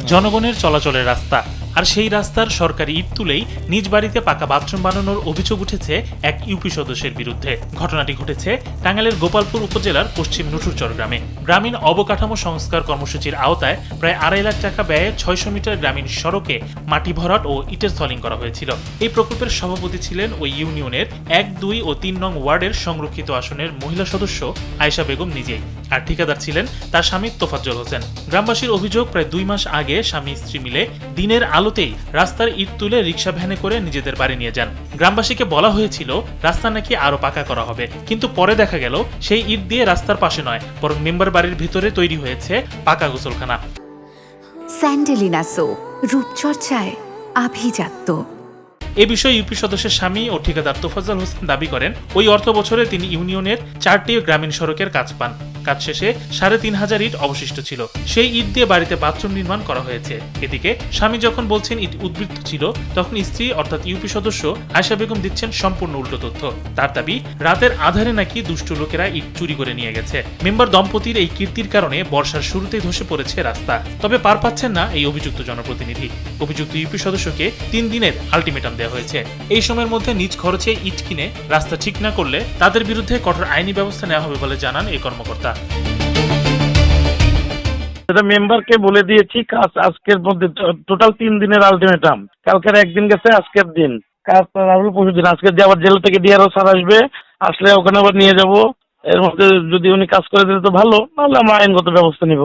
জনগণের চলাচলের রাস্তা, আর সেই রাস্তার সরকারি ইট তুলেই নিজ বাড়িতে পাকা বাথরুম বানানোর অভিযোগ উঠেছে এক ইউপি সদস্যের বিরুদ্ধে। ঘটনাটি ঘটেছে টাঙ্গাইলের গোপালপুর উপজেলার পশ্চিম নুঠুরচর গ্রামে। গ্রামীণ অবকাঠামো সংস্কার কর্মসূচির আওতায় প্রায় 2.5 লাখ টাকা ব্যয়ে 600 মিটার গ্রামীণ সড়কে মাটি ভরাট ও ইটের সলিং করা হয়েছিল। এই প্রকল্পের সভাপতি ছিলেন ওই ইউনিয়নের 1, 2 ও 3 নং ওয়ার্ডের সংরক্ষিত আসনের মহিলা সদস্য আয়েশা বেগম নিজেই, আর ঠিকাদার ছিলেন তার স্বামী তোফাজ্জল হোসেন। গ্রামবাসীর অভিযোগ, প্রায় 2 মাস আগে স্বামী স্ত্রী মিলে দিনের আলোতেই রাস্তার ইট তুলে রিকশা ভ্যানে করে নিজেদের বাড়ি নিয়ে যান। গ্রামবাসীকে বলা হয়েছিল রাস্তা নাকি আরো পাকা করা হবে, কিন্তু পরে দেখা গেল সেই ইট দিয়ে রাস্তার পাশে নয়, বরং মেম্বার বাড়ির ভিতরে তৈরি হয়েছে পাকা গোসলখানা। স্যান্ডেলিনা সো, রূপচর্চায় আভিজাত্য। এ বিষয়ে ইউপি সদস্যের স্বামী ও ঠিকাদার তোফাজ্জল হোসেন দাবি করেন, ওই অর্থ বছরে তিনি ইউনিয়নের 4টি গ্রামীণ সড়কের কাজ পান। কাজ শেষে 3,500 ইট অবশিষ্ট ছিল, সেই ইট দিয়ে বাড়িতে বাথরুম নির্মাণ করা হয়েছে। এদিকে স্বামী যখন বলছেন ইট উদ্বৃত্ত ছিল, তখন স্ত্রী অর্থাৎ ইউপি সদস্য আয়েশা বেগম দিচ্ছেন সম্পূর্ণ উল্টো তথ্য। তার দাবি, রাতের আধারে নাকি দুষ্ট লোকেরা ইট চুরি করে নিয়ে গেছে। মেম্বার দম্পতির এই কীর্তির কারণে বর্ষার শুরুতেই ধসে পড়েছে রাস্তা। তবে পার পাচ্ছেন না এই অভিযুক্ত জনপ্রতিনিধি। অভিযুক্ত ইউপি সদস্যকে 3 দিনের আলটিমেটাম দেওয়া হয়েছে। এই সময়ের মধ্যে নিজ খরচে ইট কিনে রাস্তা ঠিক না করলে তাদের বিরুদ্ধে কঠোর আইনি ব্যবস্থা নেওয়া হবে বলে জানান এই কর্মকর্তা। মেম্বারকে বলে দিয়েছি, কাজ আজকের মধ্যে, টোটাল 3 দিনের আলটিমেটাম। কালকের একদিন গেছে, আজকের দিন কাজ পরশু দিন। আজকে দিয়ে আবার জেল থেকে ডিআরও স্যার আসবে, আসলে ওখানে আবার নিয়ে যাব। এর মধ্যে যদি উনি কাজ করে দিলে তো ভালো, নাহলে আমরা আইনগত ব্যবস্থা নিব।